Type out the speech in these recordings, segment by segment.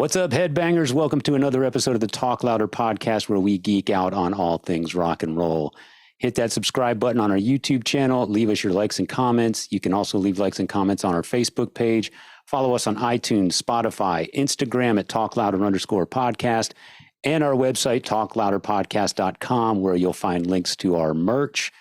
What's up, headbangers? Welcome to another episode of the Talk Louder podcast, where we geek out on all things rock and roll. Hit that subscribe button on our YouTube channel. Leave us your likes and comments. You can also leave likes and comments on our Facebook page. Follow us on iTunes, Spotify, Instagram at talklouder_podcast, and our website, talklouderpodcast.com, where you'll find links to our merch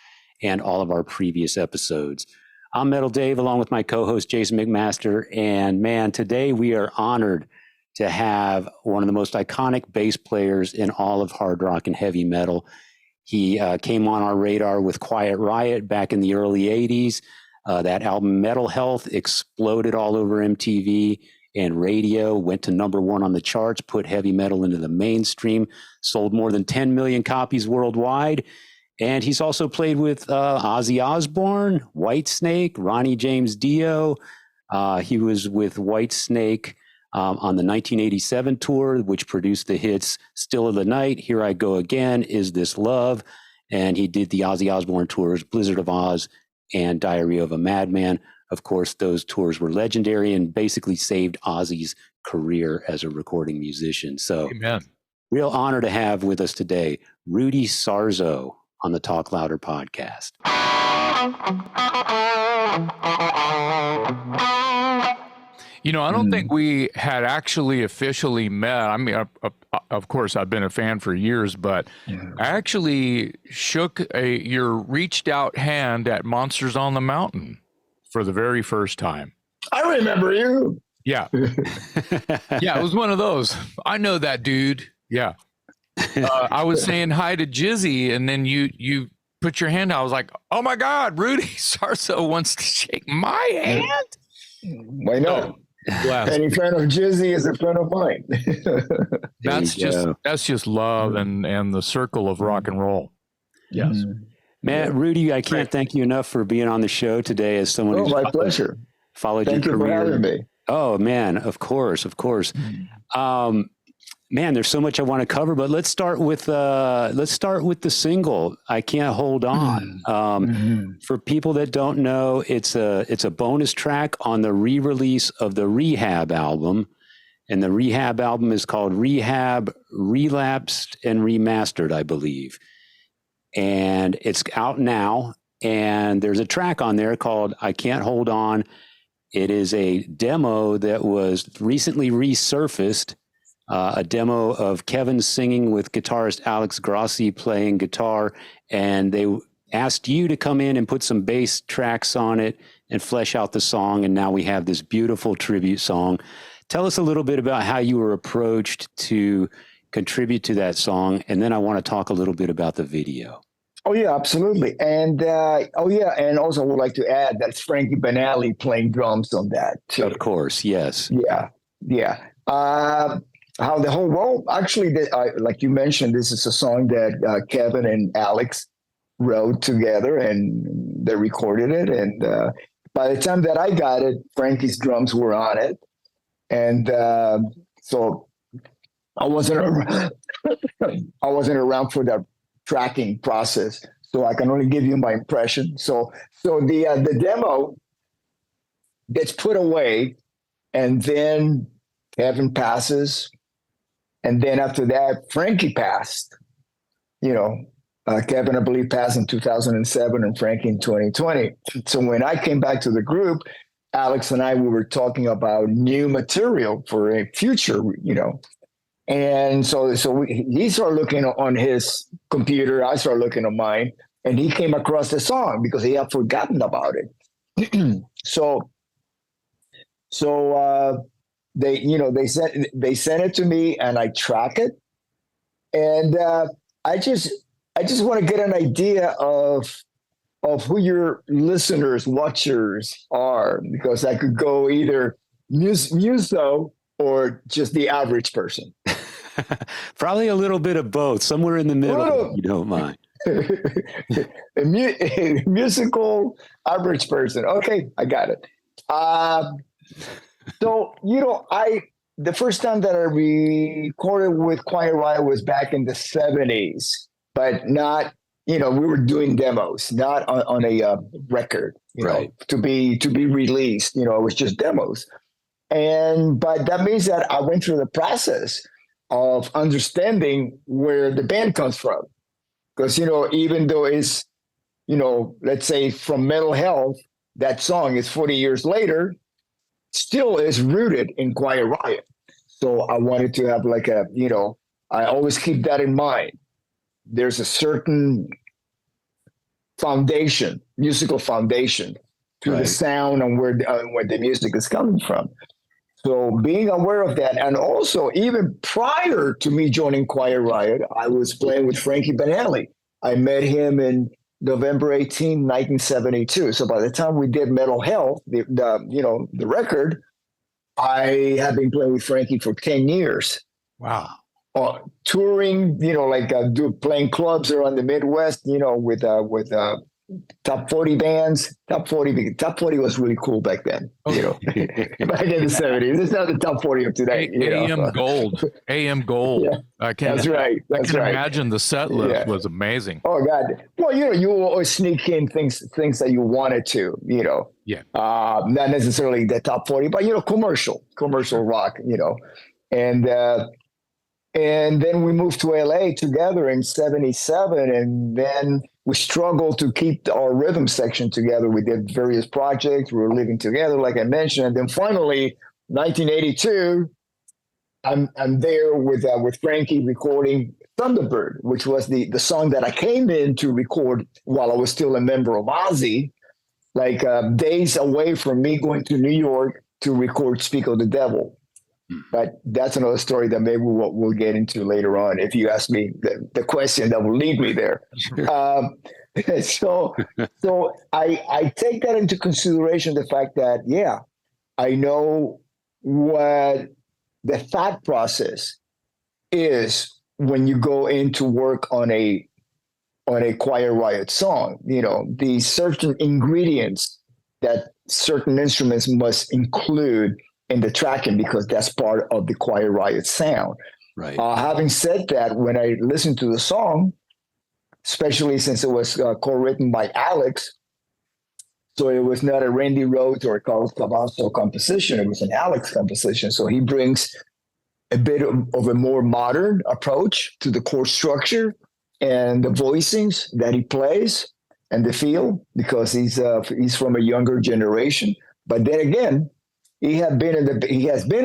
and all of our previous episodes. I'm Metal Dave, along with my co-host, Jason McMaster. And man, today we are honored to have one of the most iconic bass players in all of hard rock and heavy metal. He came on our radar with Quiet Riot back in the early 80s. That album, Metal Health, exploded all over MTV and radio, went to #1 on the charts, put heavy metal into the mainstream, sold more than 10 million copies worldwide. And he's also played with Ozzy Osbourne, Whitesnake, Ronnie James Dio. He was with Whitesnake on the 1987 tour, which produced the hits Still of the Night, Here I Go Again, Is This Love? And he did the Ozzy Osbourne tours, Blizzard of Oz and Diary of a Madman. Of course, those tours were legendary and basically saved Ozzy's career as a recording musician. So, Amen. Real honor to have with us today Rudy Sarzo on the Talk Louder podcast. You know, I don't think we had actually officially met. I mean, of course, I've been a fan for years, but I actually shook your reached out hand at Monsters on the Mountain for the very first time. I remember you. Yeah. Yeah, it was one of those. I know that dude. Yeah. I was saying hi to Jizzy, and then you put your hand out. I was like, oh my God, Rudy Sarzo wants to shake my hand. Why not? Bless. Any friend of Jizzy is a friend of mine. That's just love and the circle of rock and roll. Yes. Man, Rudy, I can't thank you enough for being on the show today as someone who's my pleasure. Followed Thank your you career. for having me. Oh man, of course. Man, there's so much I want to cover, but let's start with the single "I Can't Hold On." For people that don't know, it's a bonus track on the re-release of the Rehab album, and the Rehab album is called Rehab Relapsed and Remastered, I believe, and it's out now. And there's a track on there called "I Can't Hold On." It is a demo that was recently resurfaced. A demo of Kevin singing with guitarist Alex Grossi playing guitar, and they asked you to come in and put some bass tracks on it and flesh out the song, and now we have this beautiful tribute song. Tell us a little bit about how you were approached to contribute to that song, and then I want to talk a little bit about the video. Oh yeah, absolutely. And and also I would like to add that's Frankie Banali playing drums on that too. Of course, yes. Yeah. How the whole world actually, like you mentioned, this is a song that Kevin and Alex wrote together, and they recorded it. And by the time that I got it, Frankie's drums were on it, and so I wasn't around for that tracking process, so I can only give you my impression. So the demo gets put away, and then Kevin passes. And then after that, Frankie passed. Kevin, I believe, passed in 2007 and Frankie in 2020. So when I came back to the group, Alex and we were talking about new material for a future, And so he started looking on his computer. I started looking on mine. And he came across the song because he had forgotten about it. So they sent it to me, and I track it, and I just want to get an idea of who your listeners, watchers are, because I could go either muso or just the average person. Probably a little bit of both, somewhere in the middle, if you don't mind. A musical average person. Okay, I got it. So, the first time that I recorded with Quiet Riot was back in the 70s, but not, we were doing demos, not on a record, right, to be released. It was just demos. But that means that I went through the process of understanding where the band comes from. Because, even though it's, let's say from Mental Health, that song is 40 years later, still is rooted in Quiet Riot. So I wanted to have like I always keep that in mind. There's a certain foundation, musical foundation to the sound and where the music is coming from. So being aware of that, and also even prior to me joining Quiet Riot, I was playing with Frankie Banali. I met him in November 18, 1972. So by the time we did Mental Health, the record, I had been playing with Frankie for 10 years. Wow. Touring, playing clubs around the Midwest, with top 40 bands. Top 40 was really cool back then, back in the 70s. It's not the top 40 of today. AM Gold. AM Gold. Yeah, that's right. I can imagine the set list was amazing. Oh, God. Well, you always sneak in things that you wanted to, Yeah. Not necessarily the top 40, but, commercial rock, And then we moved to LA together in 77. And then we struggled to keep our rhythm section together. We did various projects. We were living together, like I mentioned. And then finally, 1982, I'm there with Frankie recording Thunderbird, which was the song that I came in to record while I was still a member of Ozzy, like days away from me going to New York to record Speak of the Devil. But that's another story that maybe we'll get into later on if you ask me the question that will lead me there. So I take that into consideration, the fact that, I know what the thought process is when you go into work on a Quiet Riot song. The certain ingredients that certain instruments must include in the tracking, because that's part of the Quiet Riot sound. Right. Having said that, when I listened to the song, especially since it was co-written by Alex, so it was not a Randy Rhoads or a Carlos Cavasso composition, it was an Alex composition. So he brings a bit of a more modern approach to the chord structure and the voicings that he plays and the feel, because he's from a younger generation. But then again, he has been in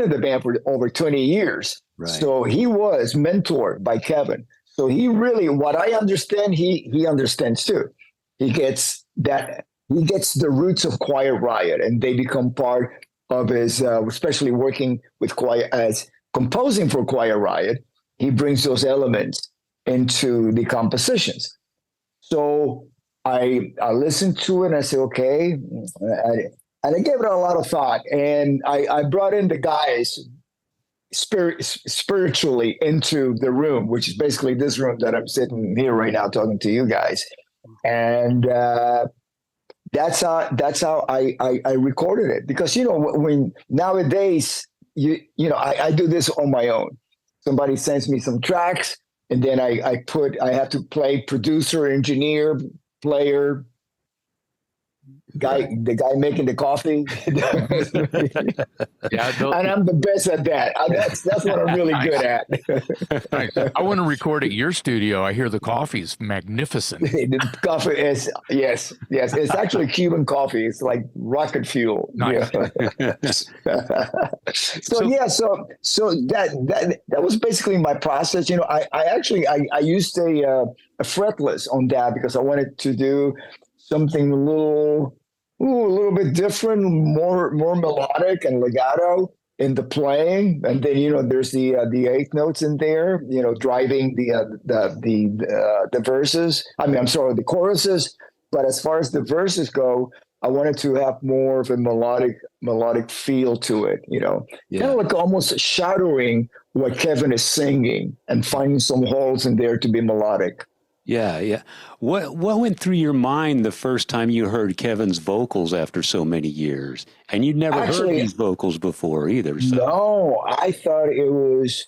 the band for over 20 years. Right. So he was mentored by Kevin. So he really, what I understand, he understands too. He gets the roots of Quiet Riot, and they become part of his, especially working with composing for Quiet Riot. He brings those elements into the compositions. So I listened to it and I said, okay. And I gave it a lot of thought, and I brought in the guys spiritually into the room, which is basically this room that I'm sitting here right now talking to you guys. And that's how I recorded it, because when nowadays I do this on my own. Somebody sends me some tracks, and then I have to play producer, engineer, player, the guy making the coffee. And I'm the best at that. That's what I'm really good at. Nice. I want to record at your studio. I hear the coffee's magnificent. The coffee is, yes. It's actually Cuban coffee. It's like rocket fuel. Nice. So that was basically my process. I used a fretless on that because I wanted to do something a little bit different, more melodic and legato in the playing. And then there's the eighth notes in there, driving the verses. The choruses. But as far as the verses go, I wanted to have more of a melodic feel to it. Kind of like almost shadowing what Kevin is singing and finding some holes in there to be melodic. Yeah. What went through your mind the first time you heard Kevin's vocals after so many years? And you'd never heard these vocals before either. So. No, I thought it was,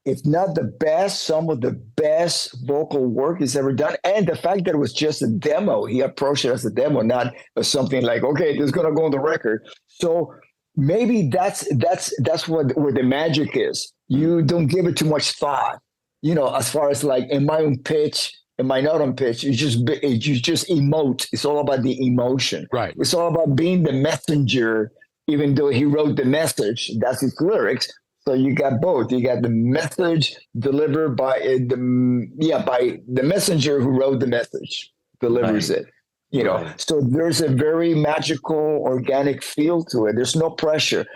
if not the best, some of the best vocal work he's ever done. And the fact that it was just a demo, he approached it as a demo, not as something like, okay, this is going to go on the record. So maybe that's what where the magic is. You don't give it too much thought, as far as like, am I on pitch? Am I not on pitch? You just emote. It's all about the emotion. Right. It's all about being the messenger, even though he wrote the message. That's his lyrics. So you got both. You got the message delivered by the messenger who wrote the message, delivers it. So there's a very magical, organic feel to it. There's no pressure.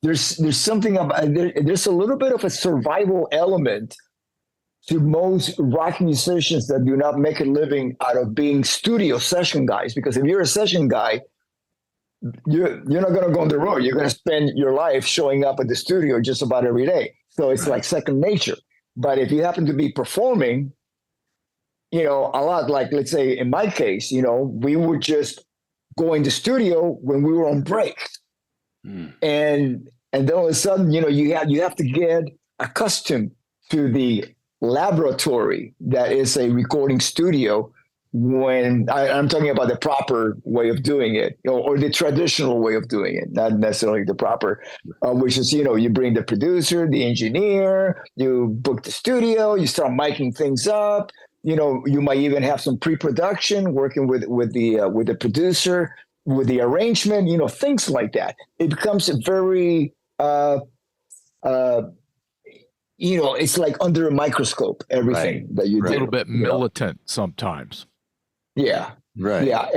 There's something about there's a little bit of a survival element to most rock musicians that do not make a living out of being studio session guys. Because if you're a session guy, you're not going to go on the road. You're going to spend your life showing up at the studio just about every day. So it's like second nature. But if you happen to be performing, a lot, like, let's say in my case, we would just go in the studio when we were on break. And then all of a sudden, you have to get accustomed to the laboratory that is a recording studio. When I'm talking about the proper way of doing it, or the traditional way of doing it, not necessarily the proper, which is, you bring the producer, the engineer, you book the studio, you start miking things up. You might even have some pre-production working with the producer, with the arrangement, things like that. It becomes a very, it's like under a microscope, everything that you do. A little bit militant sometimes. Yeah. Right. Yeah.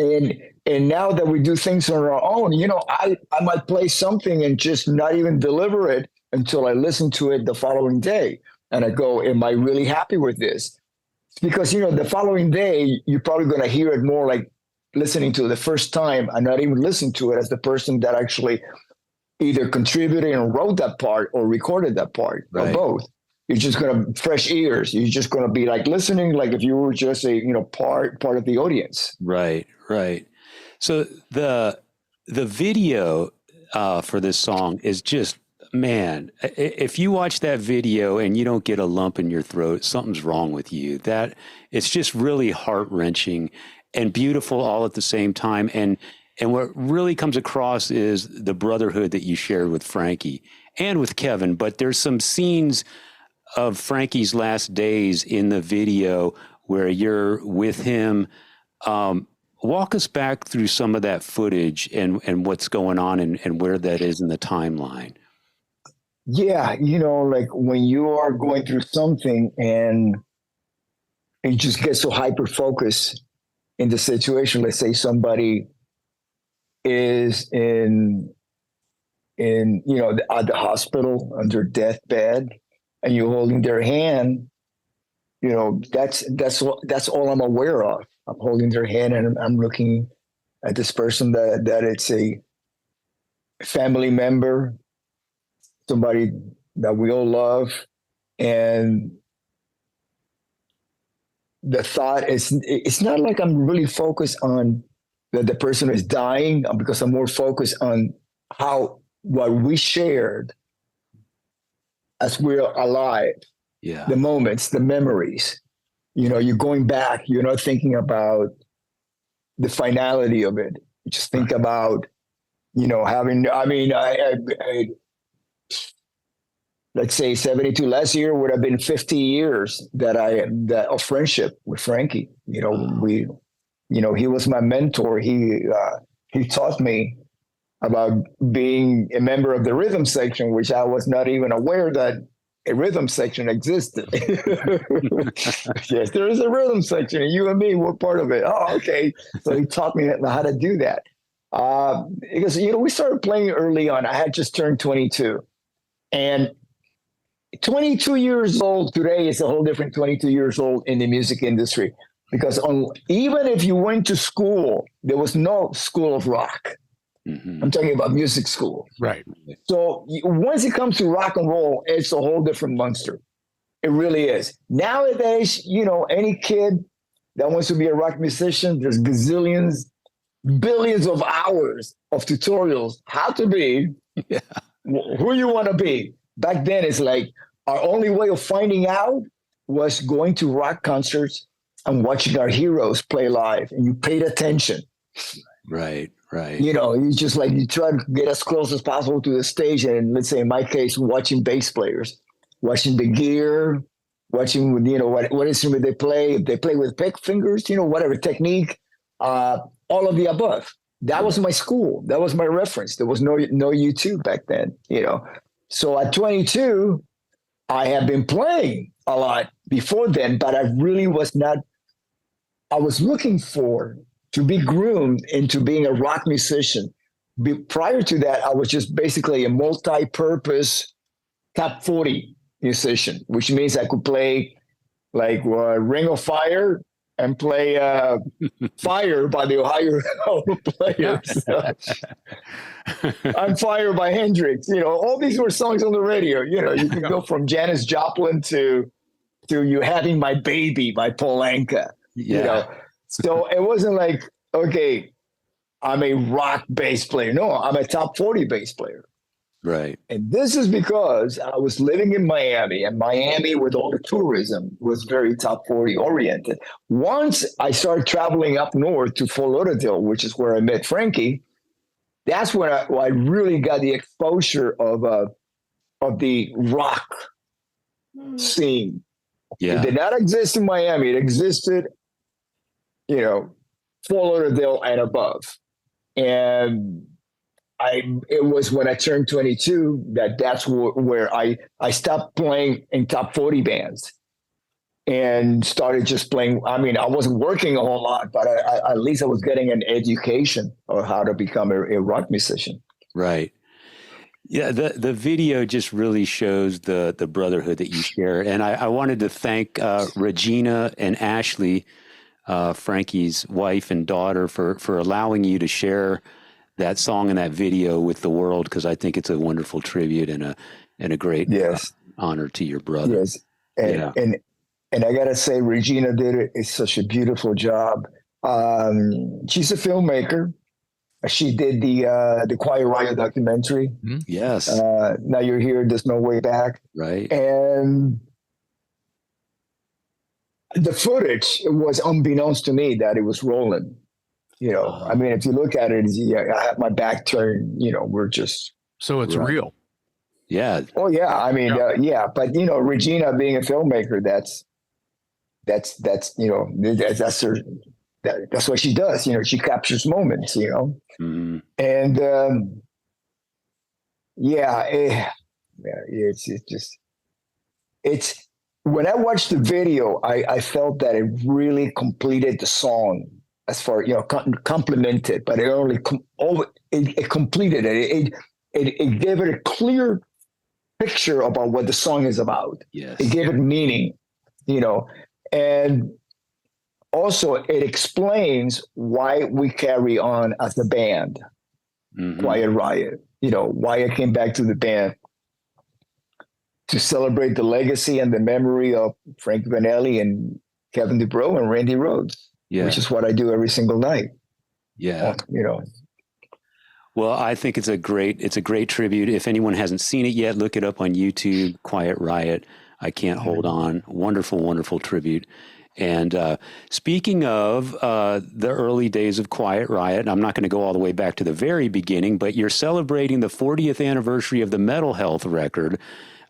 And now that we do things on our own, I might play something and just not even deliver it until I listen to it the following day. And I go, am I really happy with this? Because, the following day, you're probably going to hear it more like listening to it the first time and not even listen to it as the person that actually either contributed and wrote that part or recorded that part, or both. You're just going to fresh ears. You're just going to be like listening, like if you were just a part of the audience. Right. So the video for this song is just, man. If you watch that video and you don't get a lump in your throat, something's wrong with you. That it's just really heart wrenching and beautiful all at the same time. And what really comes across is the brotherhood that you shared with Frankie and with Kevin. But there's some scenes of Frankie's last days in the video where you're with him. Walk us back through some of that footage and what's going on and where that is in the timeline. Yeah, like when you are going through something and you just get so hyper focused in the situation. Let's say somebody is in at the hospital on their deathbed, and you're holding their hand. That's all I'm aware of. I'm holding their hand and I'm looking at this person that it's a family member, somebody that we all love, and the thought is, it's not like I'm really focused on that the person is dying, because I'm more focused on what we shared as we're alive. Yeah. The moments, the memories. You're going back, you're not thinking about the finality of it. You just think about, having, let's say 72 last year would have been 50 years of friendship with Frankie. He was my mentor. He taught me about being a member of the rhythm section, which I was not even aware that a rhythm section existed. Yes, there is a rhythm section, and you and me were part of it. Oh, okay. So he taught me how to do that. Because, we started playing early on. I had just turned 22. And 22 years old today is a whole different 22 years old in the music industry. Because even if you went to school, there was no school of rock. Mm-hmm. I'm talking about music school. Right. So once it comes to rock and roll, it's a whole different monster. It really is. Nowadays, any kid that wants to be a rock musician, there's gazillions, billions of hours of tutorials how to be who you want to be. Back then, it's like our only way of finding out was going to rock concerts and watching our heroes play live, and you paid attention. Right. Right. You know, you just like, you try to get as close as possible to the stage. And let's say in my case, watching bass players, watching the gear, watching, you know, what instrument they play, if they play with pick fingers, you know, whatever technique, all of the above. That was my school. That was my reference. There was no YouTube back then, you know. So at 22, I had been playing a lot before then, but I really was not, I was looking to be groomed into being a rock musician. Prior to that, I was just basically a multi-purpose top 40 musician, which means I could play like Ring of Fire and play Fire by the Ohio Players. I'm Fire by Hendrix. You know, all these were songs on the radio. You know, you could go from Janis Joplin to You Having My Baby by Paul Anka. Yeah. You know, so it wasn't like, okay, I'm a rock bass player. No, I'm a top 40 bass player. Right. And this is because I was living in Miami, and Miami, with all the tourism, was very top 40 oriented. Once I started traveling up north to Fort Lauderdale, which is where I met Frankie, that's when I really got the exposure of the rock scene. Yeah. It did not exist in Miami. It existed, you know, Fort Lauderdale and above. And it was when I turned 22 that's where I stopped playing in top 40 bands and started just playing. I mean, I wasn't working a whole lot, but at least I was getting an education of how to become a rock musician. Right. Yeah, the video just really shows the brotherhood that you share. And I wanted to thank Regina and Ashley, Frankie's wife and daughter, for allowing you to share that song and that video with the world, because I think it's a wonderful tribute and a great honor to your brother. Yes, and I gotta say, Regina did such a beautiful job. She's a filmmaker. She did the Quiet Riot documentary. Mm-hmm. Yes. Now You're Here, There's No Way Back. Right. And the footage was unbeknownst to me that it was rolling. You know, I mean, if you look at it, I have my back turned, you know, we're just. So it's real. Yeah. Oh, yeah. I mean, but, you know, Regina being a filmmaker, that's you know, that's her, that's what she does. You know, she captures moments, you know. Mm-hmm. And, it's when I watched the video, I felt that it really completed the song. As far, you know, complemented, but it only it completed it. It gave it a clear picture about what the song is about. Yes. It gave it meaning, you know, and also it explains why we carry on as a band, Quiet Riot. You know, why I came back to the band to celebrate the legacy and the memory of Frank Vanelli and Kevin DuBrow and Randy Rhoads. Yeah. Which is what I do every single night. Yeah. You know. Well, I think it's a great tribute. If anyone hasn't seen it yet, look it up on YouTube, Quiet Riot. I Can't Hold On. Wonderful, wonderful tribute. And speaking of the early days of Quiet Riot, I'm not going to go all the way back to the very beginning, but you're celebrating the 40th anniversary of the Mental Health record.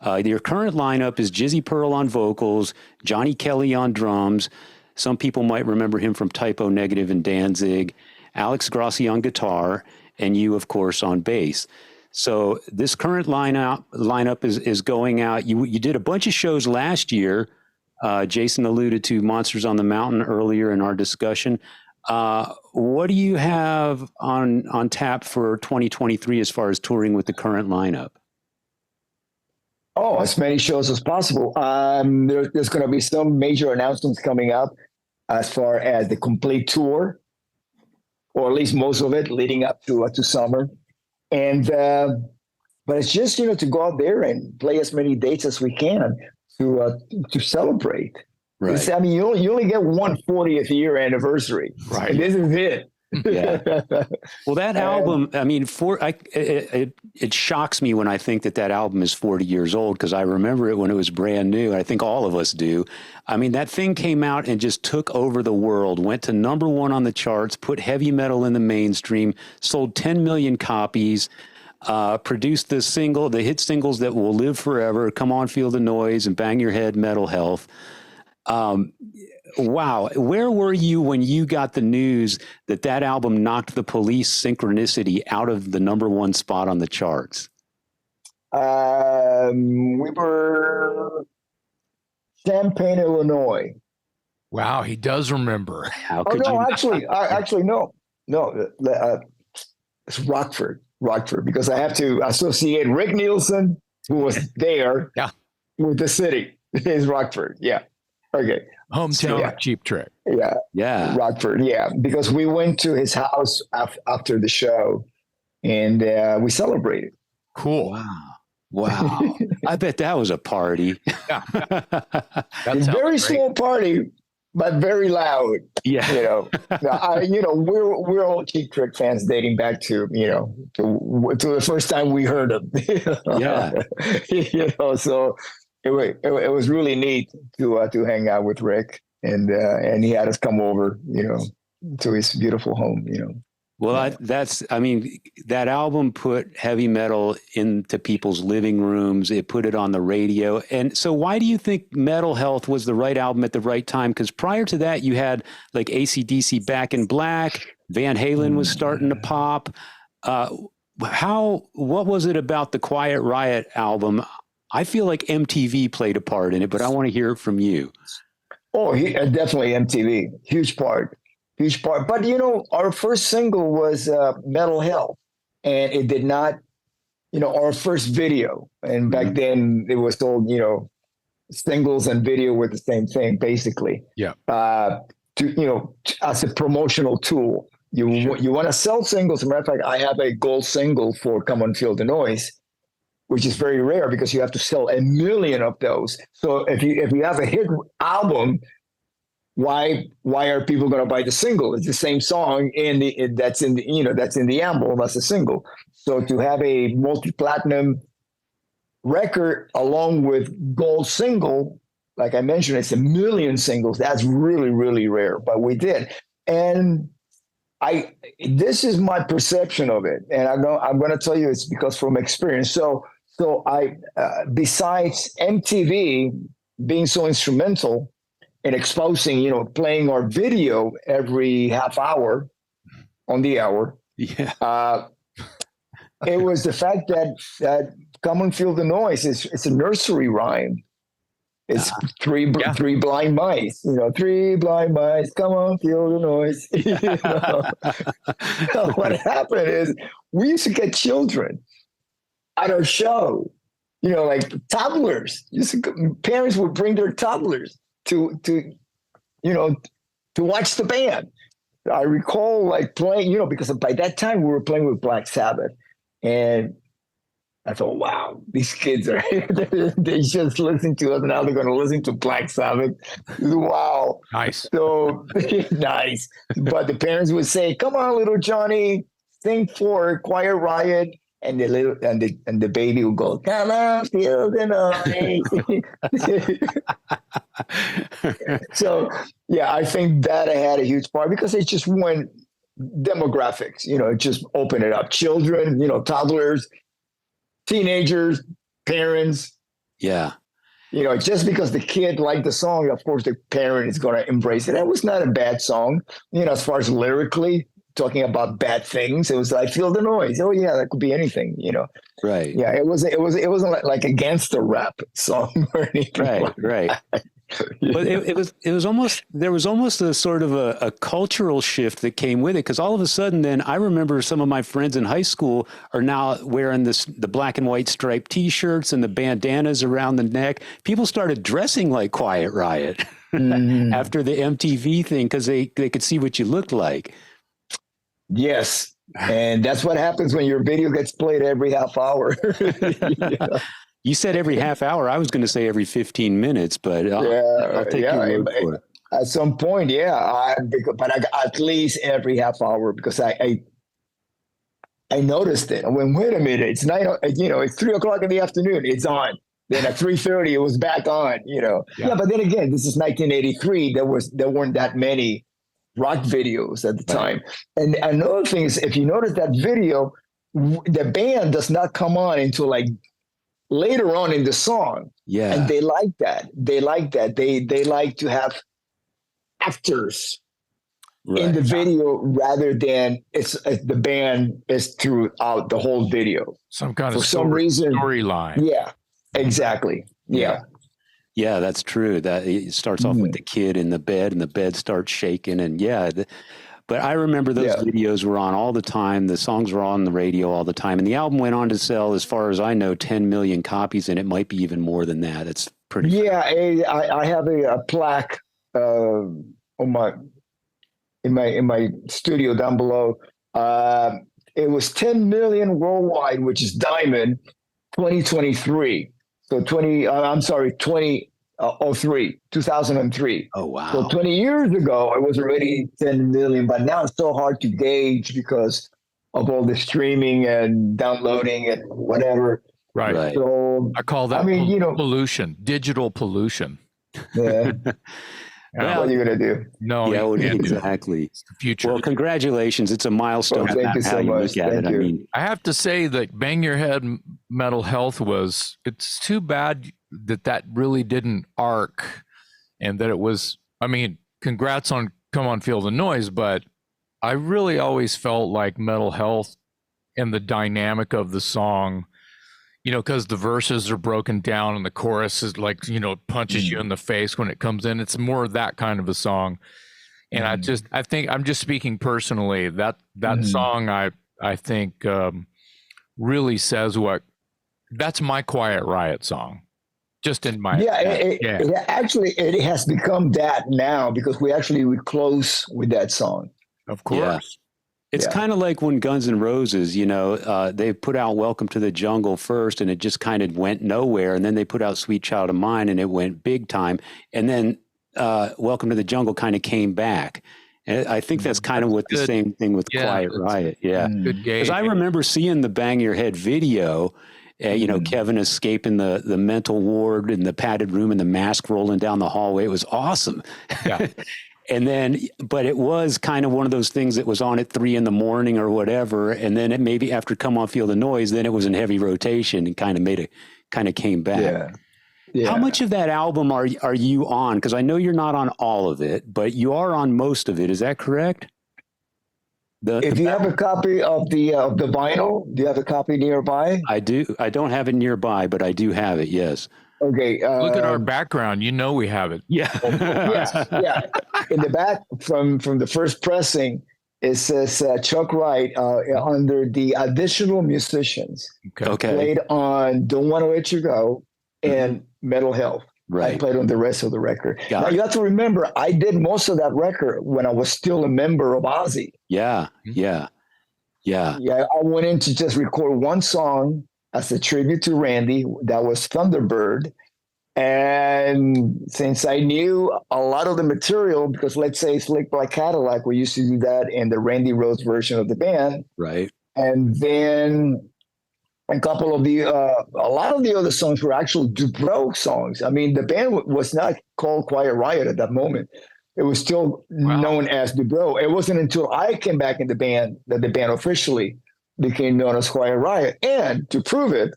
Your current lineup is Jizzy Pearl on vocals, Johnny Kelly on drums. Some people might remember him from Typo Negative and Danzig, Alex Grossi on guitar, and you, of course, on bass. So this current lineup is going out. You did a bunch of shows last year. Jason alluded to Monsters on the Mountain earlier in our discussion. What do you have on tap for 2023 as far as touring with the current lineup? Oh, as many shows as possible. There's going to be some major announcements coming up as far as the complete tour, or at least most of it leading up to summer. And but it's just, you know, to go out there and play as many dates as we can to celebrate. Right. I mean, you only get one 40th year anniversary. Right. And this is it. Yeah. Well, that album, I mean, it shocks me when I think that album is 40 years old, because I remember it when it was brand new. I think all of us do. I mean, that thing came out and just took over the world, went to #1 on the charts, put heavy metal in the mainstream, sold 10 million copies, produced the hit singles that will live forever, Come On, Feel the Noise, and Bang Your Head, Metal Health. Wow. Where were you when you got the news that album knocked the Police Synchronicity out of the #1 spot on the charts? We were Champaign, Illinois. Wow, he does remember. How Oh could no, you? actually, no. It's Rockford, because I have to associate Rick Nielsen, who was there, with the city. It's Rockford. Yeah. Okay. Hometown of Cheap Trick. Yeah. Yeah. Rockford. Yeah. Because we went to his house after the show, and we celebrated. Cool. Wow. I bet that was a party. It's a very small party, but very loud. Yeah. We're all Cheap Trick fans dating back to the first time we heard him. Yeah. So it was really neat to hang out with Rick, and he had us come over, to his beautiful home, Well, that album put heavy metal into people's living rooms. It put it on the radio. And so why do you think Metal Health was the right album at the right time? Because prior to that, you had like AC/DC Back in Black, Van Halen was starting to pop. What was it about the Quiet Riot album? I feel like MTV played a part in it, but I want to hear it from you. Oh, definitely MTV. Huge part. But, our first single was Metal Health, and it did not, our first video. And back then it was all, singles and video were the same thing, basically. Yeah. As a promotional tool. You want to sell singles. As a matter of fact, I have a gold single for Come On, Feel the Noise, which is very rare because you have to sell 1 million of those. So if you have a hit album, why are people going to buy the single? It's the same song that's in the album as a single. So to have a multi-platinum record along with gold single, like I mentioned, it's 1 million singles. That's really, really rare, but we did. And this is my perception of it, and I'm going to tell you it's because from experience. So I besides MTV being so instrumental in exposing, playing our video every half hour on the hour. Yeah. It was the fact that Come and Feel the Noise it's a nursery rhyme. It's three blind mice, 3 blind mice, come on, feel the noise. So what happened is we used to get children at our show, like toddlers. Parents would bring their toddlers to watch the band. I recall like playing, because by that time we were playing with Black Sabbath, and I thought, wow, these kids they just listen to us. Now they're going to listen to Black Sabbath. Wow. Nice. So nice. But the parents would say, come on, little Johnny, sing for Quiet Riot. And the baby would go, come on, feel the noise. So, yeah, I think that I had a huge part because it just went demographics, it just opened it up. Children, toddlers, teenagers, parents. Yeah. Just because the kid liked the song, of course, the parent is going to embrace it. That was not a bad song, as far as lyrically talking about bad things. It was, I feel the noise. Oh yeah, that could be anything, Right. Yeah, it wasn't like a gangster rap song or anything. Right. But it was almost, there was almost a sort of a cultural shift that came with it, because all of a sudden then I remember some of my friends in high school are now wearing the black and white striped T-shirts and the bandanas around the neck. People started dressing like Quiet Riot after the MTV thing because they could see what you looked like. Yes. And that's what happens when your video gets played every half hour. You said every half hour. I was going to say every 15 minutes, but I'll take your word for it. At some point, yeah. But I got at least every half hour because I noticed it. I went, wait a minute, it's it's 3 o'clock in the afternoon. It's on. Then at 3:30, it was back on. Yeah. But then again, this is 1983. There weren't that many rock videos at the time. And another thing is, if you notice that video, the band does not come on until like later on in the song. Yeah. And they like that. They like to have actors in the video rather than the band is throughout the whole video. Some kind of storyline. Yeah, exactly. Yeah. Yeah, that's true. That it starts off with the kid in the bed and the bed starts shaking. And but I remember those videos were on all the time. The songs were on the radio all the time. And the album went on to sell, as far as I know, 10 million copies. And it might be even more than that. It's pretty. Yeah, I have a plaque on in my studio down below. It was 10 million worldwide, which is diamond, 2023. So 2003. Oh, wow. So 20 years ago, it was already 10 million, but now it's so hard to gauge because of all the streaming and downloading and whatever. Right. So I call that pollution, digital pollution. Yeah. What are you going to do? No, exactly. It's the future. Well, congratulations. It's a milestone. Thank you so much. Thank you. I mean, I have to say that Bang Your Head Mental Health it's too bad that really didn't arc and that it was, congrats on Come On Feel the Noise, but I really always felt like Mental Health and the dynamic of the song, because the verses are broken down and the chorus is like, punches you in the face when it comes in. It's more of that kind of a song. And I think I'm just speaking personally, that song, I think really says that's my Quiet Riot song. Just in my it has become that now because we close with that song. Of course. Yeah. It's kind of like when Guns N' Roses, they put out Welcome to the Jungle first and it just kind of went nowhere. And then they put out Sweet Child of Mine and it went big time. And then Welcome to the Jungle kind of came back. And I think that's kind of what the same thing with Quiet Riot. Yeah. Good game. Because I remember seeing the Bang Your Head video, Kevin escaping the mental ward in the padded room and the mask rolling down the hallway. It was awesome. Yeah. And then, but it was kind of one of those things that was on at 3 a.m. or whatever. And then it maybe after Come On Feel the Noise, then it was in heavy rotation and kind of came back. Yeah. Yeah. How much of that album are you on? Because I know you're not on all of it, but you are on most of it. Is that correct? If you have a copy of the vinyl, do you have a copy nearby? I do. I don't have it nearby, but I do have it. Yes. Okay. Look at our background. We have it. Yeah. Yeah. In the back, from the first pressing, it says Chuck Wright under the additional musicians. Okay. Played on Don't Want to Let You Go and Mental Health. Right. I played on the rest of the record. Got now, it. you have to remember, I did most of that record when I was still a member of Ozzy. Yeah. Yeah. Yeah. Yeah. I went in to just record one song as a tribute to Randy. That was Thunderbird. And since I knew a lot of the material, because let's say Slick Black Cadillac, we used to do that in the Randy Rhoads version of the band. Right. And then a lot of the other songs were actual Dubrow songs. I mean, the band was not called Quiet Riot at that moment. It was still known as Dubrow. It wasn't until I came back in the band that the band officially became known as Quiet Riot. And to prove it,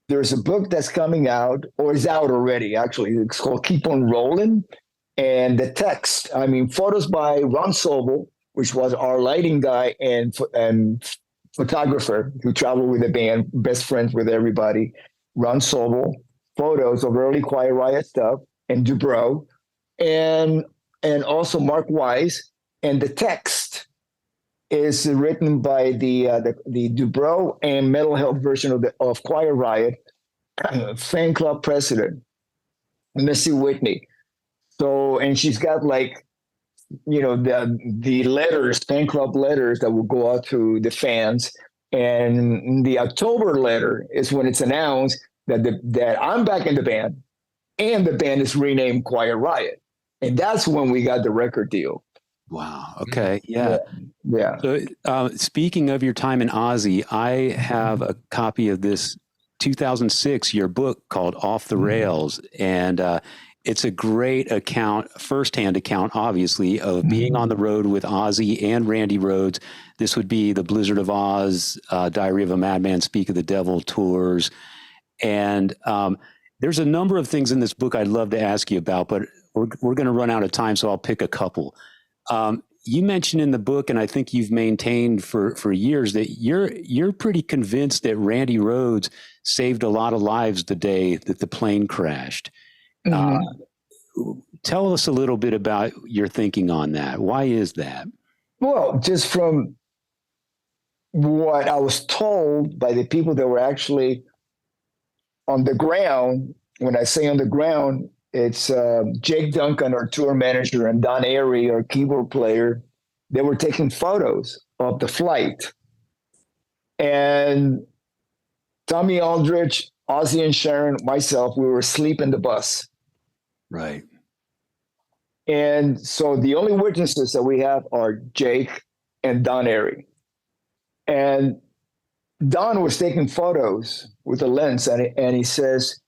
there's a book that's coming out, or is out already, actually. It's called Keep On Rolling. And the text, photos by Ron Sobel, which was our lighting guy and photographer who traveled with the band, best friends with everybody. Ron Sobel, photos of early Quiet Riot stuff, and Dubrow, and also Mark Wise. And the text is written by the Dubrow and Mental Health version of Quiet Riot fan club president, Missy Whitney. So, and she's got the letters, fan club letters that will go out to the fans. And the October letter is when it's announced that I'm back in the band and the band is renamed Quiet Riot. And that's when we got the record deal. Wow. Okay. Yeah. Yeah. So, speaking of your time in Ozzy, I have a copy of this 2006, your book called Off the Rails. And it's a great account, firsthand account, obviously, of being on the road with Ozzy and Randy Rhoads. This would be the Blizzard of Oz, Diary of a Madman, Speak of the Devil tours. And there's a number of things in this book I'd love to ask you about, but we're going to run out of time, so I'll pick a couple. You mentioned in the book, and I think you've maintained for years, that you're pretty convinced that Randy Rhoads saved a lot of lives the day that the plane crashed. Tell us a little bit about your thinking on that. Why is that? Well, just from what I was told by the people that were actually on the ground. When I say on the ground, it's Jake Duncan, our tour manager, and Don Airy, our keyboard player. They were taking photos of the flight. And Tommy Aldrich, Ozzy and Sharon, myself, we were asleep in the bus. Right. And so the only witnesses that we have are Jake and Don Airy. And Don was taking photos with a lens, and he says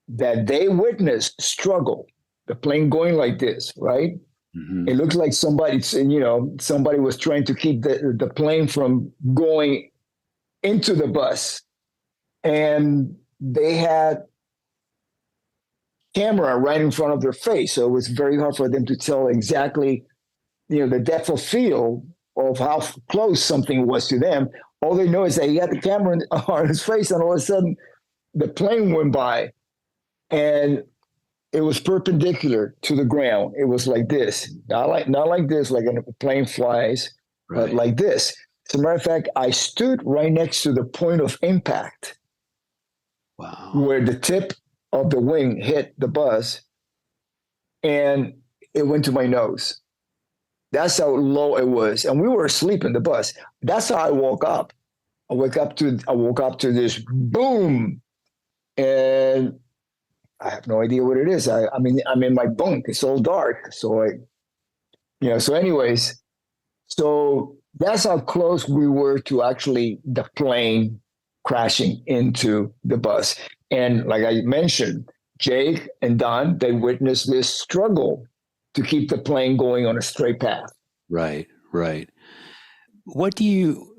that they witnessed struggle, the plane going like this, right? Mm-hmm. It looked like somebody was trying to keep the plane from going into the bus. And they had camera right in front of their face. So it was very hard for them to tell exactly, the depth of field of how close something was to them. All they know is that he had the camera on his face, and all of a sudden the plane went by, and it was perpendicular to the ground. It was like this, not like this, like a plane flies, right, but like this. As a matter of fact, I stood right next to the point of impact. Wow. Where the tip of the wing hit the bus, and it went to my nose. That's how low it was. And we were asleep in the bus. That's how I woke up. I woke up to this boom. And I have no idea what it is. I mean, I'm in my bunk. It's all dark. So so anyways, so that's how close we were to actually the plane crashing into the bus. And like I mentioned, Jake and Don, they witnessed this struggle to keep the plane going on a straight path. Right, right. What do you,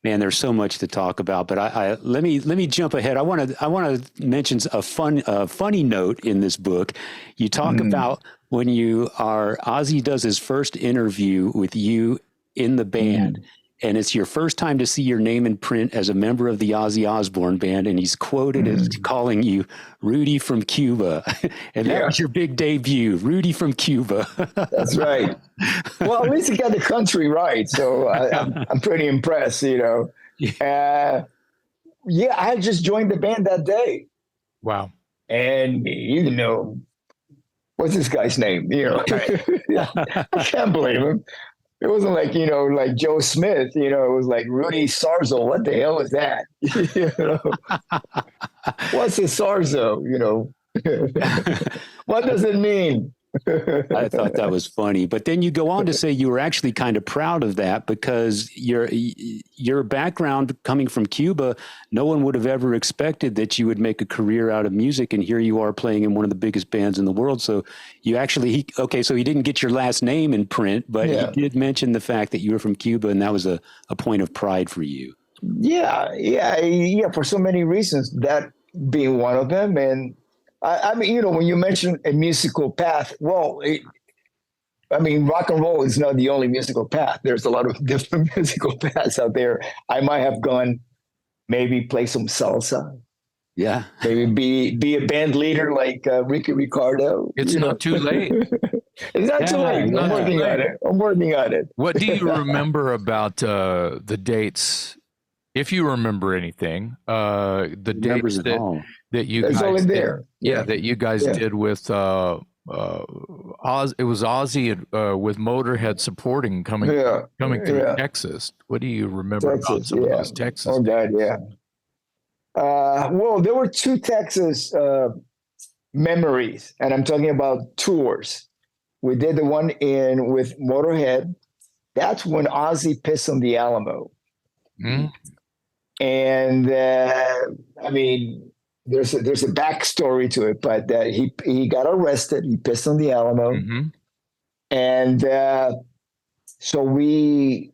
man, there's so much to talk about, but I let me jump ahead. I want to mention a funny note in this book. You talk about when Ozzy does his first interview with you in the band, and it's your first time to see your name in print as a member of the Ozzy Osbourne band, and he's quoted as calling you Rudy from Cuba. And that was your big debut, Rudy from Cuba. That's right. Well, at least he got the country right, so I'm pretty impressed, I had just joined the band that day. Wow. And, what's this guy's name? I can't believe him. It wasn't like, like Joe Smith, it was like Rudy Sarzo. What the hell is that? What's a Sarzo? What does it mean? I thought that was funny. But then you go on to say you were actually kind of proud of that because your background coming from Cuba, no one would have ever expected that you would make a career out of music. And here you are playing in one of the biggest bands in the world. So you actually, so he didn't get your last name in print, but he did mention the fact that you were from Cuba, and that was a point of pride for you. Yeah. For so many reasons, that being one of them. And I mean, when you mention a musical path, well, rock and roll is not the only musical path. There's a lot of different musical paths out there. I might have gone, maybe play some salsa. Yeah. Maybe be a band leader like Ricky Ricardo. It's not too late. It's not too late. I'm working on it. What do you remember about the dates? If you remember anything, the dates that you guys did, there. That you guys did with it was Ozzy with Motorhead supporting coming through Texas. What do you remember about some of those Texas? Oh God, yeah. Well, there were two Texas memories, and I'm talking about tours. We did the one with Motorhead. That's when Ozzy pissed on the Alamo. Mm. And I mean, there's a backstory to it, but he got arrested. He pissed on the Alamo, Mm-hmm. and so we,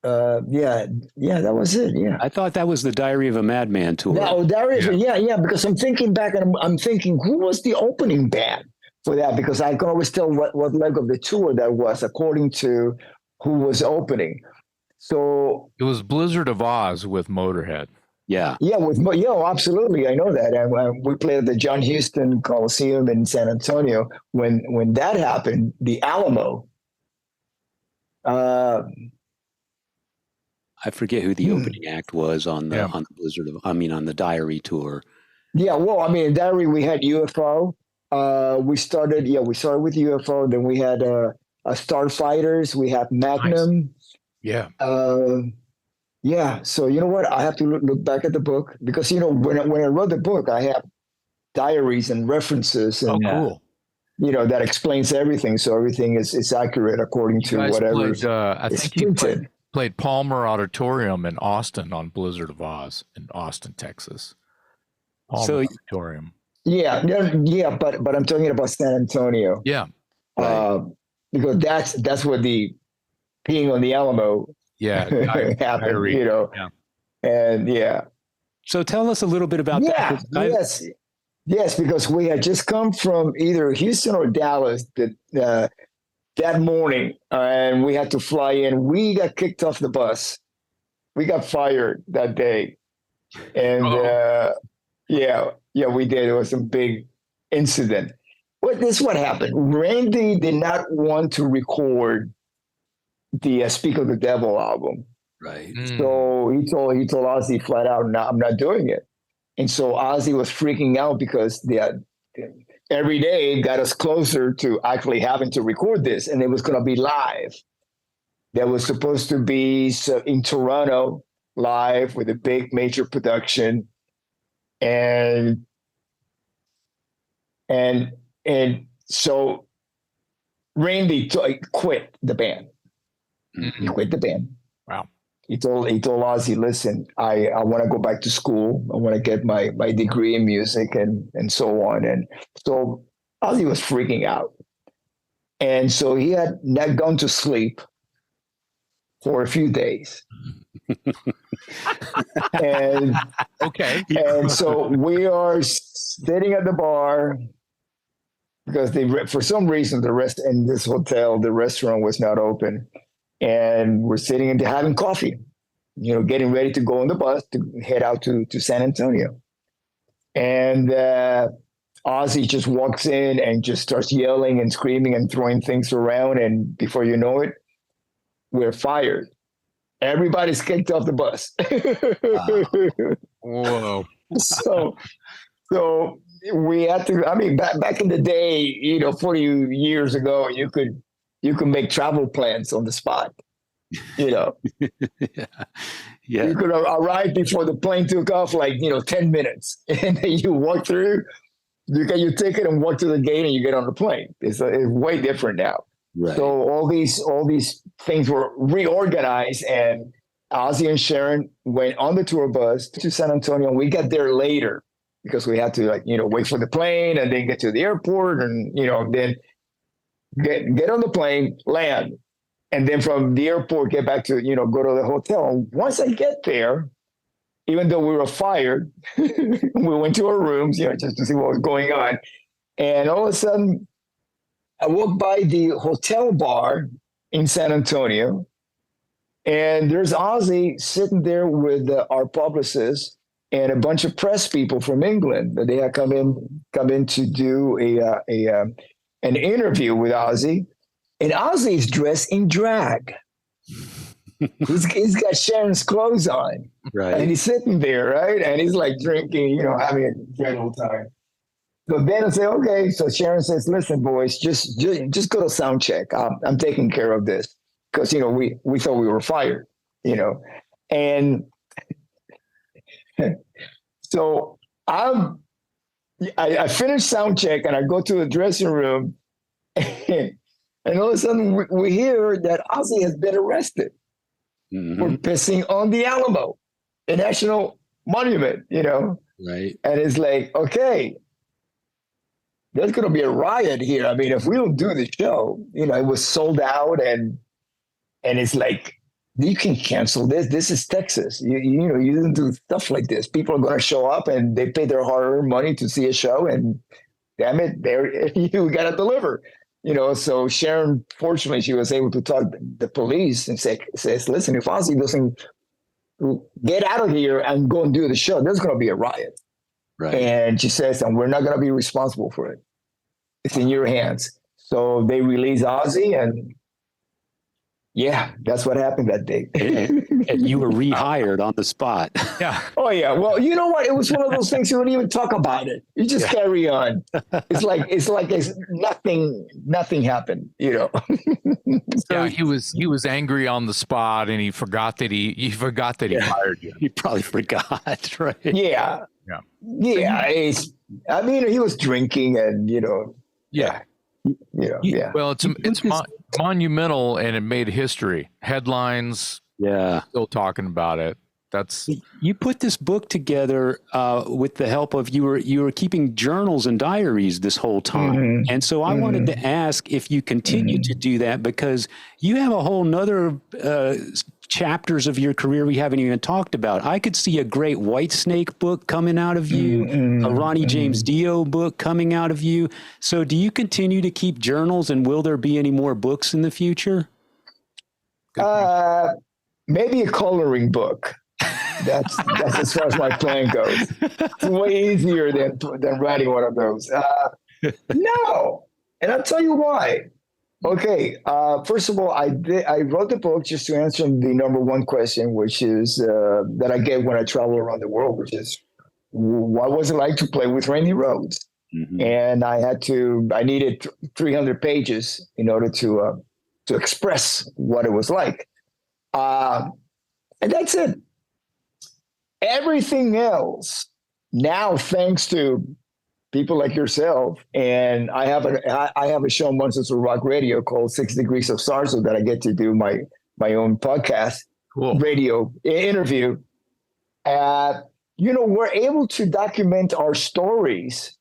that was it. Yeah, I thought that was the Diary of a Madman tour. no, there is, yeah. Because I'm thinking back, and I'm thinking, who was the opening band for that? Because I can always tell what leg of the tour that was according to who was opening. So It was Blizzard of Oz with Motorhead. Yeah. Absolutely. I know that. And we played at the John Huston Coliseum in San Antonio. When that happened, the Alamo. I forget who the opening act was on the on the Diary tour. Yeah, well, I mean, Diary, we had UFO. We started with UFO. Then we had Starfighters. We had Magnum. Nice. Yeah. Yeah. So you know what? I have to look back at the book because when I wrote the book, I have diaries and references and cool. That explains everything. So everything is accurate according to whatever. I think you played Palmer Auditorium in Austin on Blizzard of Oz in Austin, Texas. Palmer Auditorium. Yeah, but I'm talking about San Antonio. Yeah. Because that's where the peeing on the Alamo happened, Yeah. And So tell us a little bit about that. Yes, because we had just come from either Houston or Dallas that morning, and we had to fly in. We got kicked off the bus. We got fired that day, and we did. It was a big incident. This is what happened. Randy did not want to record the Speak of the Devil album. Right. So he told Ozzy flat out, "No, I'm not doing it." And so Ozzy was freaking out because every day got us closer to actually having to record this, and it was going to be live. That was supposed to be in Toronto, live with a big major production, and so Randy quit the band. Mm-hmm. He quit the band. Wow. He told Ozzy, listen, I want to go back to school. I want to get my degree in music and so on. And so Ozzy was freaking out. And so he had not gone to sleep for a few days. And so we are sitting at the bar because for some reason the restaurant was not open. And we're sitting and having coffee, getting ready to go on the bus to head out to San Antonio. And Ozzy just walks in and just starts yelling and screaming and throwing things around. And before you know it, we're fired. Everybody's kicked off the bus. Whoa. So we had to, I mean, back in the day, 40 years ago, you could make travel plans on the spot, Yeah. You could arrive before the plane took off, 10 minutes. And then you walk through, you get your ticket and walk to the gate and you get on the plane. It's way different now. Right. So all these things were reorganized, and Ozzy and Sharon went on the tour bus to San Antonio. We got there later because we had to wait for the plane and then get to the airport and, then get on the plane, land, and then from the airport, get back to, go to the hotel. Once I get there, even though we were fired, we went to our rooms, just to see what was going on. And all of a sudden, I walked by the hotel bar in San Antonio, and there's Ozzy sitting there with our publicist and a bunch of press people from England that they had come in to do an interview with Ozzy, and Ozzy's dressed in drag. he's got Sharon's clothes on, right? And he's sitting there, right? And he's drinking, having a great old time. So then I say, okay. So Sharon says, "Listen, boys, just go to sound check. I'm taking care of this because we thought we were fired, and." So I finished sound check and I go to the dressing room, and all of a sudden we hear that Ozzy has been arrested for pissing on the Alamo, a national monument, Right. And it's like, okay, there's going to be a riot here. I mean, if we don't do the show, it was sold out, and it's like, you can cancel this. This is Texas. You didn't do stuff like this. People are going to show up and they pay their hard-earned money to see a show, and damn it, you got to deliver. So Sharon, fortunately, she was able to talk to the police and says, listen, if Ozzy doesn't get out of here and go and do the show, there's going to be a riot. Right. And she says, and we're not going to be responsible for it. It's in your hands. So they release Ozzy, and yeah, that's what happened that day. And you were rehired on the spot. Yeah. Oh yeah. Well, you know what? It was one of those things you don't even talk about it. You just carry on. It's like nothing happened. So he was angry on the spot, and he forgot that he hired you. He probably forgot, right? Yeah. Yeah. Yeah. I mean, he was drinking, and Yeah. Yeah. Well, it's monumental, and it made history. Headlines. Yeah. Still talking about it. You put this book together with the help of you were keeping journals and diaries this whole time. And so I wanted to ask if you continue to do that, because you have a whole nother chapters of your career we haven't even talked about. I could see a great Whitesnake book coming out of you, a Ronnie James Dio book coming out of you. So do you continue to keep journals, and will there be any more books in the future? Maybe a coloring book. That's as far as my plan goes. It's way easier than writing one of those. No, and I'll tell you why. Okay, first of all, I wrote the book just to answer the number one question, which is that I get when I travel around the world, which is, what was it like to play with Randy Rhoads? And I needed 300 pages in order to express what it was like. And that's it. Everything else now, thanks to people like yourself, and I have a show on Monsters of Rock Radio called 6 Degrees of Sarzo that I get to do my own podcast, radio interview. We're able to document our stories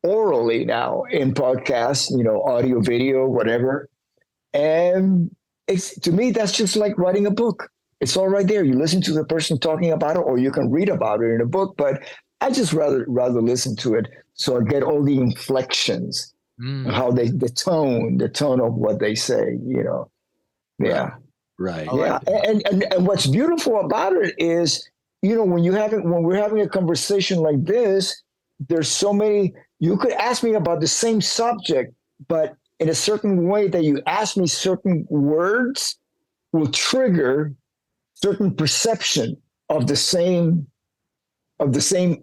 orally now in podcasts, audio, video, whatever. And to me, that's just like writing a book. It's all right there. You listen to the person talking about it, or you can read about it in a book, but I just rather listen to it, so I get all the inflections, how the tone of what they say, Yeah. Right. Yeah. And what's beautiful about it is, when we're having a conversation like this, there's so many, you could ask me about the same subject, but in a certain way that you ask me, certain words will trigger certain perception of the same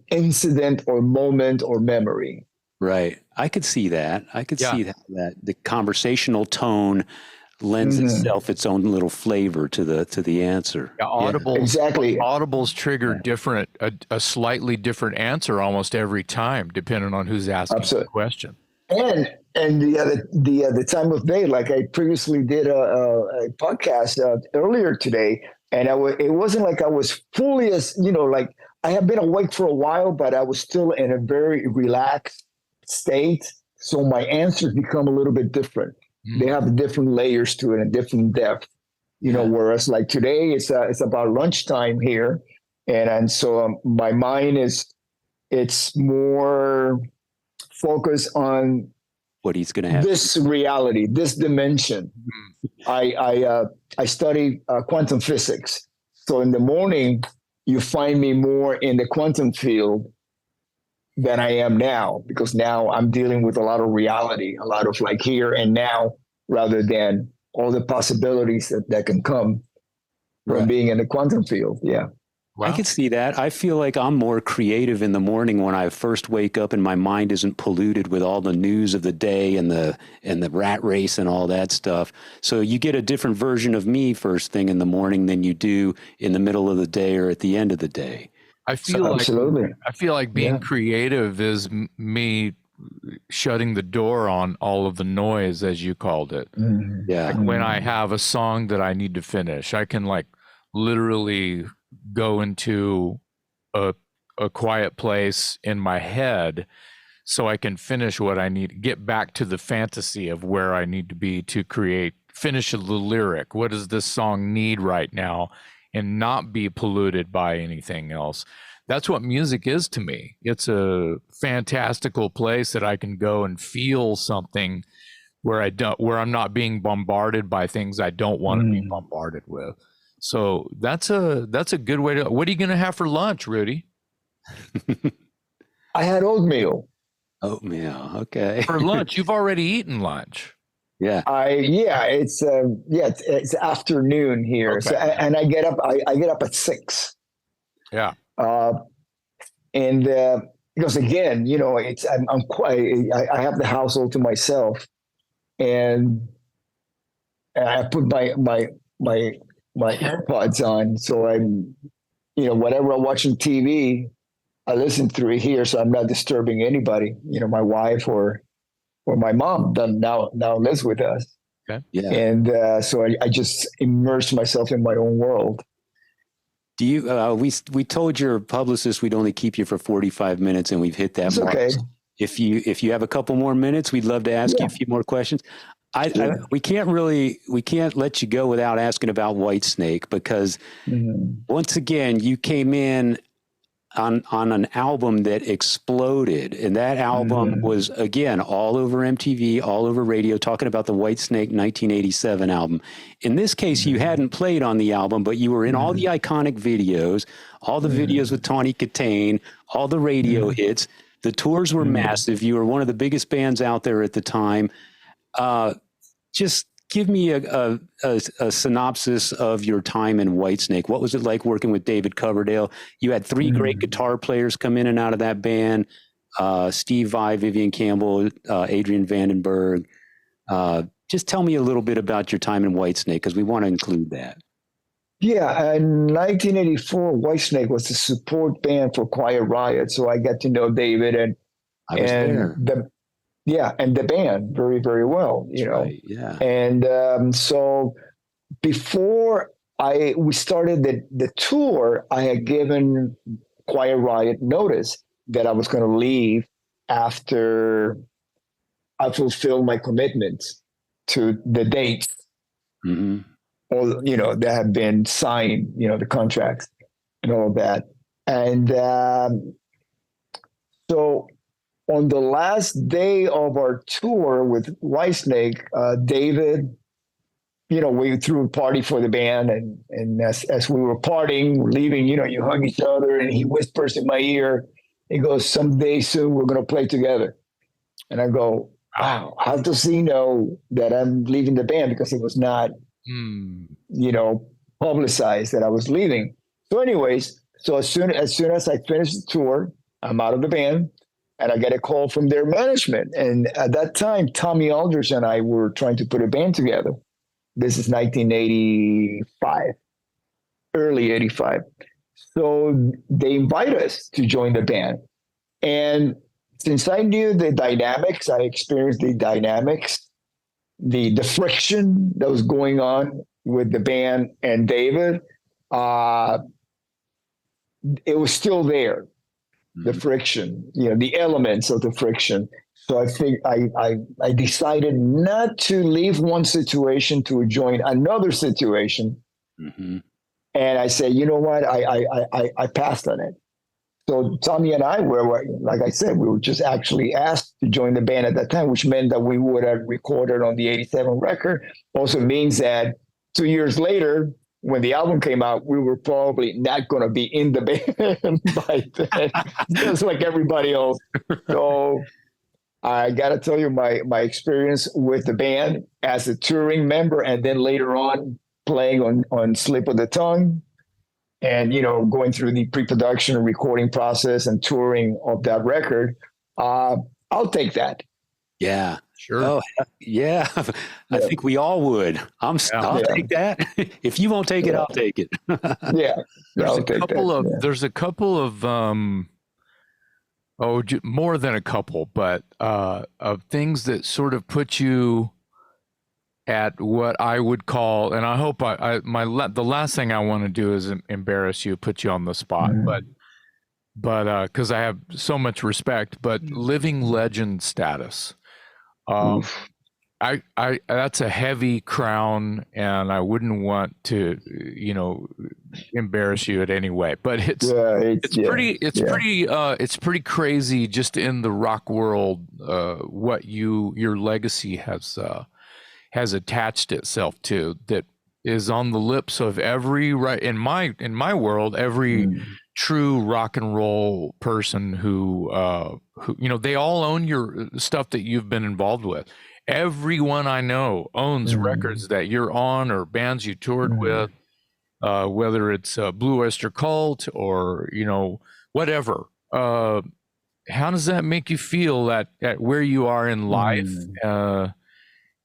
incident or moment or memory. Right. I could see that. See that the conversational tone lends itself its own little flavor to the answer. Yeah, audibles, exactly. Audibles trigger a slightly different answer almost every time, depending on who's asking the question. And the time of day, like I previously did a podcast earlier today, and it wasn't like I was fully like I have been awake for a while, but I was still in a very relaxed state. So my answers become a little bit different. They have different layers to it and different depth, whereas like today it's about lunchtime here. And so my mind it's more focused on what he's going to have. This reality, this dimension. I study quantum physics. So in the morning, you find me more in the quantum field than I am now, because now I'm dealing with a lot of reality, a lot of like here and now, rather than all the possibilities that can come from being in the quantum field. Yeah. Wow. I can see that. I feel like I'm more creative in the morning when I first wake up and my mind isn't polluted with all the news of the day and the rat race and all that stuff. So you get a different version of me first thing in the morning than you do in the middle of the day or at the end of the day. I feel Absolutely. I feel like being creative is me shutting the door on all of the noise, as you called it. Mm-hmm. Yeah. Like when I have a song that I need to finish, I can like literally go into a quiet place in my head so I can finish what I need, get back to the fantasy of where I need to be to finish the lyric. What does this song need right now? And not be polluted by anything else. That's what music is to me. It's a fantastical place that I can go and feel something where I'm not being bombarded by things I don't want to be bombarded with. So that's a good way to. What are you going to have for lunch, Rudy? I had oatmeal. Oatmeal. Okay. For lunch, you've already eaten lunch. Yeah. It's afternoon here. Okay. So, and I get up at 6. Yeah. And because again, I'm quite. I have the household to myself, and I put my AirPods on, so I'm, whatever I'm watching TV, I listen through here, so I'm not disturbing anybody. My wife or my mom that now lives with us. Okay. Yeah. And so I just immerse myself in my own world. Do you? We told your publicist we'd only keep you for 45 minutes, and we've hit that It's mark. okay. If you have a couple more minutes, we'd love to ask you a few more questions. We can't let you go without asking about Whitesnake, because once again you came in on an album that exploded, and that album was again all over MTV, all over radio, talking about the Whitesnake 1987 album. In this case, you hadn't played on the album, but you were in all the iconic videos, all the videos with Tawny Katane, all the radio hits. The tours were massive. You were one of the biggest bands out there at the time. Just give me a synopsis of your time in Whitesnake. What was it like working with David Coverdale? You had 3 great guitar players come in and out of that band: Steve Vai, Vivian Campbell, Adrian Vandenberg. Just tell me a little bit about your time in Whitesnake, because we want to include that. Yeah, in 1984, Whitesnake was the support band for Quiet Riot, so I got to know David and I was there. And the band very, very well, Right, yeah. And so before we started the tour, I had given Quiet Riot notice that I was going to leave after I fulfilled my commitments to the dates, all that have been signed, the contracts and all of that, and so. On the last day of our tour with Whitesnake, David, we threw a party for the band, and as we were partying, we're leaving, you hug each other, and he whispers in my ear, he goes, "Someday soon we're going to play together." And I go, "Wow, how does he know that I'm leaving the band?" Because it was not, publicized that I was leaving. So anyways, as soon as I finished the tour, I'm out of the band. And I get a call from their management. And at that time, Tommy Aldridge and I were trying to put a band together. This is 1985, early 85. So they invite us to join the band. And since I knew the dynamics, I experienced the dynamics, the friction that was going on with the band and David, it was still there. The friction, the elements of the friction. So I think I decided not to leave one situation to join another situation. And I said, you know what? I passed on it. So Tommy and I were, like I said, we were just actually asked to join the band at that time, which meant that we would have recorded on the 87 record. Also means that 2 years later, when the album came out, we were probably not going to be in the band by then, just like everybody else. So I got to tell you my experience with the band as a touring member, and then later on playing on Slip of the Tongue, and going through the pre-production and recording process and touring of that record. I'll take that. Yeah. Sure. Oh, yeah. I think we all would. I'll take that. If you won't take it, I'll take it. Yeah. There's I'll take that. there's a couple of more than a couple, but of things that sort of put you at what I would call, and I hope the last thing I want to do is embarrass you, put you on the spot, but because I have so much respect, but living legend status. I that's a heavy crown, and I wouldn't want to, embarrass you in any way. But it's pretty crazy just in the rock world what your legacy has attached itself to, that is on the lips of every in my world, every true rock and roll person who they all own your stuff that you've been involved with. Everyone I know owns records that you're on or bands you toured with, whether it's Blue Oyster Cult or whatever. How does that make you feel at where you are in life,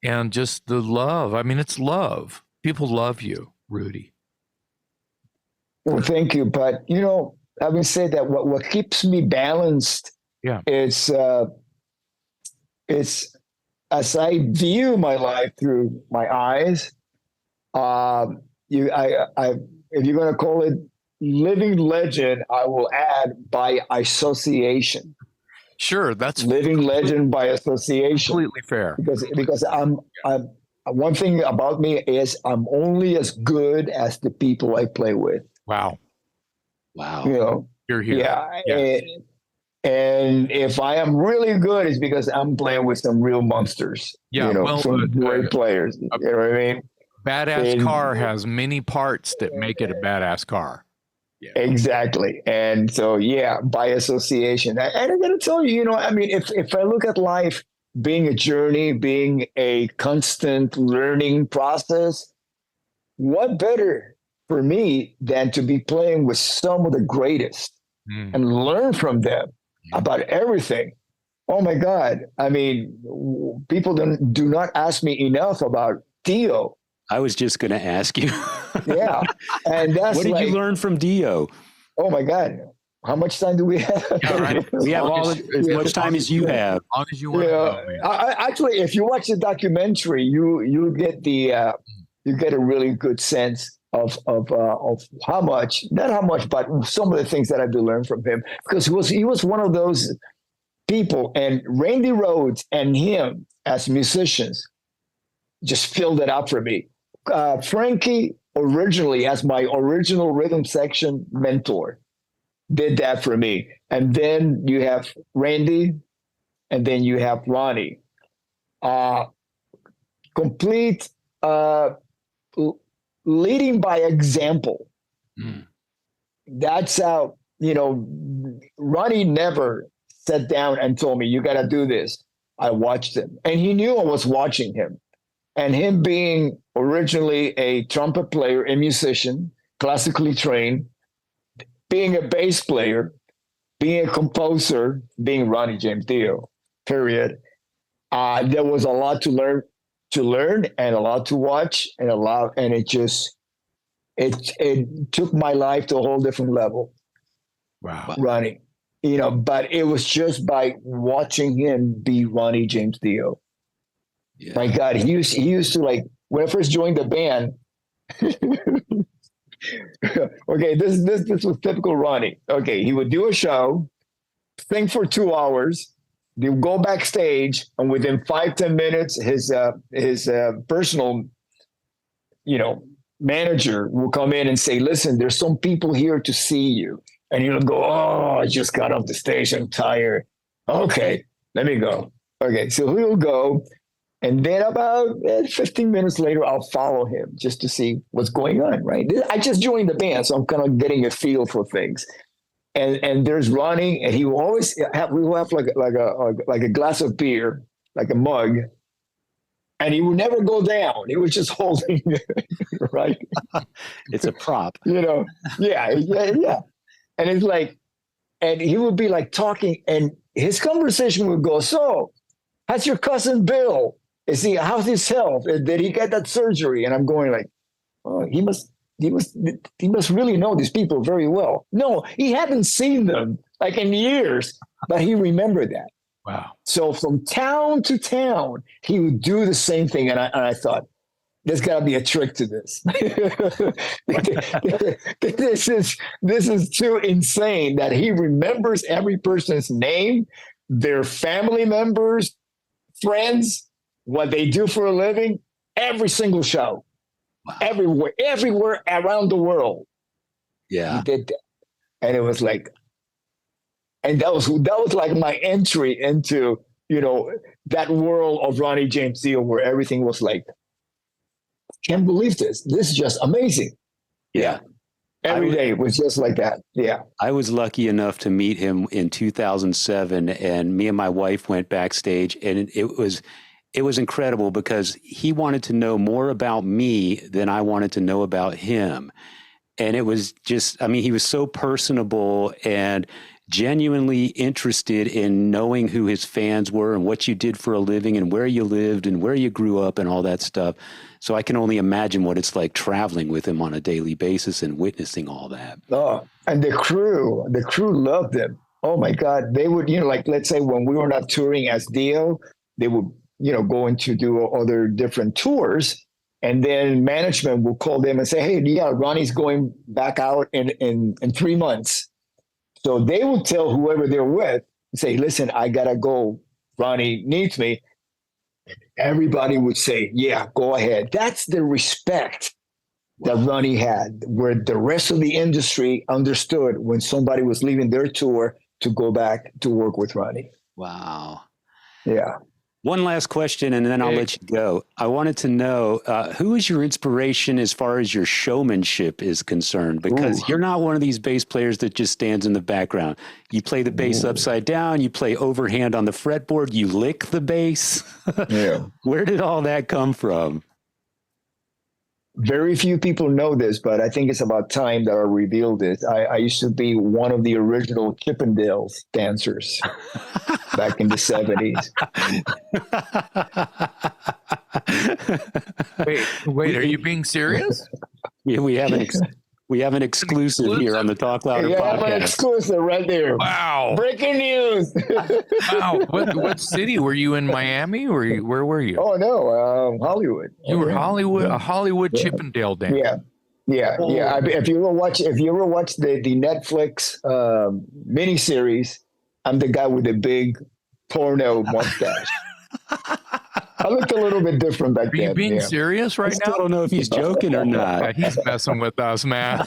and just the love? I mean, it's love. People love you, Rudy. Well, thank you. But having said that, what keeps me balanced, is it's as I view my life through my eyes. If you're going to call it living legend, I will add by association. Sure, that's living legend by association. Completely fair. Because I'm one thing about me is I'm only as good as the people I play with. Wow. You're here. Yeah. And if I am really good, it's because I'm playing with some real monsters. Some great players. You know what I mean? Badass car has many parts that make it a badass car. Yeah. Exactly. And so, by association. And I got to tell you, if I look at life being a journey, being a constant learning process, what better for me than to be playing with some of the greatest and learn from them about everything. Oh my God. I mean, people do not ask me enough about Dio. I was just going to ask you. Yeah. And that's what did you learn from Dio? Oh my God. How much time do we have? We have as much time as you have. As long as you want. Actually, if you watch the documentary, you get you get a really good sense of how much, not how much, but some of the things that I do learn from him, because he was one of those people, and Randy Rhoads and him as musicians just filled it up for me. Frankie originally, as my original rhythm section mentor, did that for me. And then you have Randy, and then you have Ronnie. Complete leading by example. That's how, Ronnie never sat down and told me, you got to do this. I watched him, and he knew I was watching him. And him being originally a trumpet player and musician, classically trained, being a bass player, being a composer, being Ronnie James Dio, period. There was a lot to learn and a lot to watch and it took my life to a whole different level. Wow. Ronnie, but it was just by watching him be Ronnie James Dio. Yeah. My God, he used to, like, when I first joined the band. Okay, this was typical Ronnie. Okay, he would do a show, sing for 2 hours, they would go backstage, and within 5-10 minutes, his personal, manager will come in and say, "Listen, there's some people here to see you," and he'll go, "Oh, I just got off the stage, I'm tired. Okay, let me go." Okay, so he'll go. And then about 15 minutes later, I'll follow him just to see what's going on, right? I just joined the band, so I'm kind of getting a feel for things. And there's Ronnie, and we will have like a glass of beer, like a mug, and he would never go down. He was just holding it, right? It's a prop. Yeah. And it's like, and he would be like talking, and his conversation would go, "So, how's your cousin Bill? How's his health? Did he get that surgery? And I'm going like, oh, he must really know these people very well. No, he hadn't seen them like in years, but he remembered that. Wow. So from town to town, he would do the same thing. And I thought, there's got to be a trick to this. This is too insane that he remembers every person's name, their family members, friends, what they do for a living, every single show. Wow. Everywhere around the world. Yeah. He did that. And it was like, and that was like my entry into, that world of Ronnie James Dio where everything was like, can't believe this. This is just amazing. Yeah. Every day was just like that. Yeah. I was lucky enough to meet him in 2007, and me and my wife went backstage, and it was incredible because he wanted to know more about me than I wanted to know about him. And it was just, he was so personable and genuinely interested in knowing who his fans were and what you did for a living and where you lived and where you grew up and all that stuff. So I can only imagine what it's like traveling with him on a daily basis and witnessing all that. Oh, and the crew loved him. Oh my God. They would, like, let's say when we were not touring as Dio, they would, go into do other different tours. And then management will call them and say, hey, yeah, Ronnie's going back out in 3 months. So they would tell whoever they're with, say, listen, I got to go. Ronnie needs me. Everybody would say, yeah, go ahead. That's the respect that Ronnie had, where the rest of the industry understood when somebody was leaving their tour to go back to work with Ronnie. Wow. Yeah. One last question, and then I'll let you go. I wanted to know, who is your inspiration as far as your showmanship is concerned? Because you're not one of these bass players that just stands in the background. You play the bass upside down. You play overhand on the fretboard. You lick the bass. Yeah. Where did all that come from? Very few people know this, but I think it's about time that I revealed it. I used to be one of the original Chippendales dancers back in the 70s. Wait, are you being serious? Yeah, we have an exclusive here on the Talk Louder podcast. I have an exclusive right there. Wow. Breaking news. Wow. What city? Were you in Miami or where were you? Oh, no, Hollywood. You were a Hollywood Chippendale dancer. Yeah. If you ever watch the Netflix miniseries, I'm the guy with the big porno mustache. I looked a little bit different back then. Are you being serious right now? I don't know if he's joking or not. He's messing with us, man.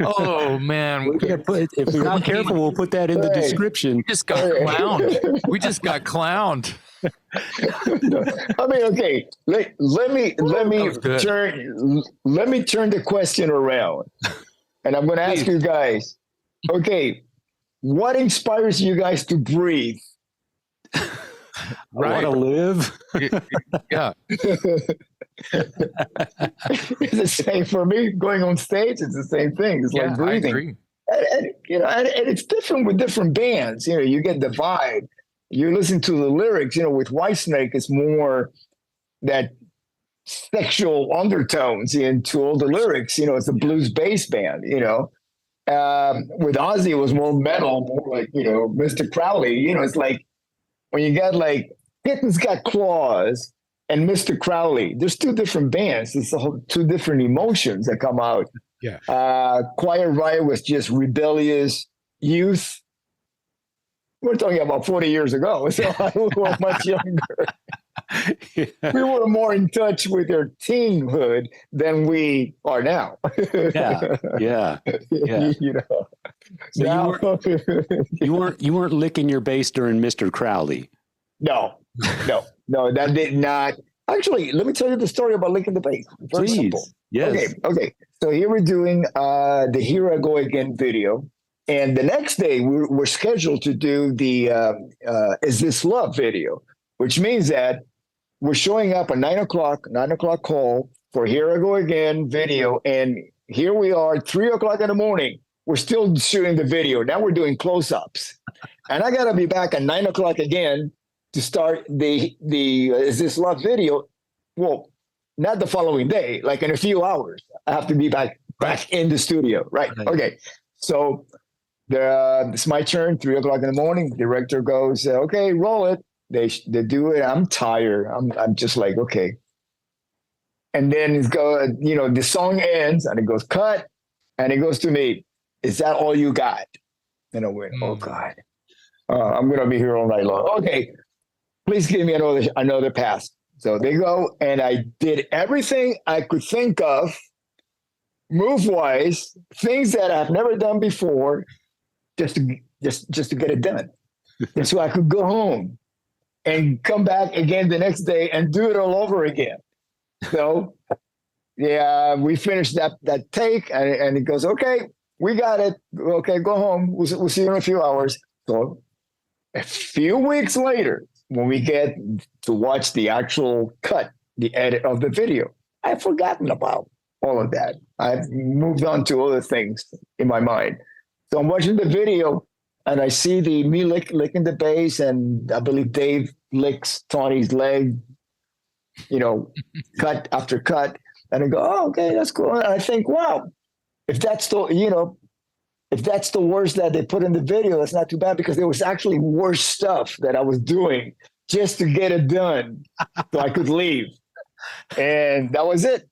Oh, man. If we're not careful, we'll put that in the description. We just got clowned. We just got clowned. Okay. Let me turn the question around, and I'm going to ask you guys. Okay, what inspires you guys to breathe? Right. Want to live? Yeah. It's the same for me. Going on stage, it's the same thing. It's like breathing. I agree. And it's different with different bands. You get the vibe. You listen to the lyrics. With Whitesnake, it's more that sexual undertones into all the lyrics. It's a blues bass band. With Ozzy, it was more metal, more like Mr. Crowley. It's like when you got like Kitten's Got Claws and Mr. Crowley. There's two different bands. It's two different emotions that come out. Yeah. Quiet Riot was just rebellious youth. We're talking about 40 years ago, so I was much younger. Yeah. We were more in touch with our teenhood than we are now. Yeah. So you weren't licking your bass during Mr. Crowley. No, that did not. Actually, let me tell you the story about licking the bass. Very simple. Yes. Okay. So here we're doing the Here I Go Again video. And the next day we're scheduled to do the Is This Love video, which means that we're showing up at 9 o'clock call for Here I Go Again video. And here we are, 3 o'clock in the morning. We're still shooting the video. Now we're doing close-ups. And I got to be back at 9 o'clock again to start the Is This Love video. Well, not the following day, like in a few hours, I have to be back in the studio. Right. Okay. So it's my turn, 3:00 in the morning. Director goes, okay, roll it. They do it. I'm tired. I'm just like, okay. And then the song ends and it goes cut, and it goes to me, is that all you got? And I went, oh God, I'm going to be here all night long. Okay, please give me another pass. So they go, and I did everything I could think of, move-wise, things that I've never done before, just to get it done. And so I could go home and come back again the next day and do it all over again. So yeah, we finished that take, and it goes, okay, we got it. Okay, go home. We'll see you in a few hours. So a few weeks later, when we get to watch the actual cut, the edit of the video, I've forgotten about all of that. I've moved on to other things in my mind. So I'm watching the video, and I see me licking the bass, and I believe Dave licks Tony's leg, cut after cut. And I go, oh, okay, that's cool. And I think, wow, if that's the worst that they put in the video, that's not too bad, because there was actually worse stuff that I was doing just to get it done so I could leave. And that was it.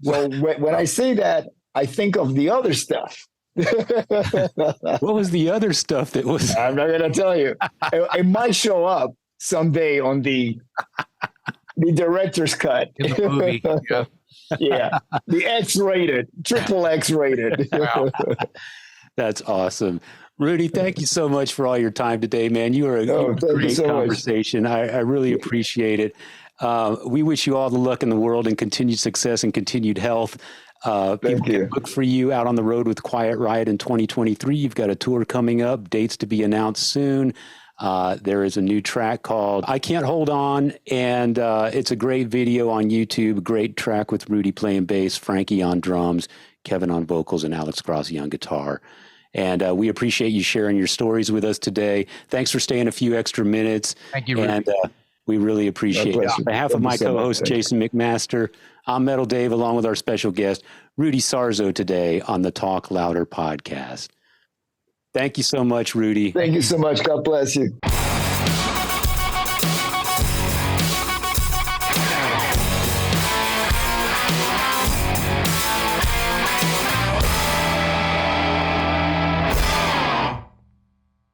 So when I see that, I think of the other stuff. What was the other stuff that was? I'm not going to tell you. It might show up someday on the director's cut. In the movie. Yeah. Yeah, the X-rated, triple X-rated. Wow. That's awesome. Rudy, thank you so much for all your time today, man. You are a great conversation. I really appreciate it. We wish you all the luck in the world and continued success and continued health. People can look for you out on the road with Quiet Riot in 2023. You've got a tour coming up, dates to be announced soon. There is a new track called I Can't Hold On, and it's a great video on YouTube, great track with Rudy playing bass, Frankie on drums, Kevin on vocals, and Alex Grassi on guitar. And we appreciate you sharing your stories with us today. Thanks for staying a few extra minutes. Thank you, Rudy. And we really appreciate it. On behalf of my co-host, Jason McMaster, I'm Metal Dave, along with our special guest, Rudy Sarzo, today on the Talk Louder podcast. Thank you so much, Rudy. Thank you so much. God bless you.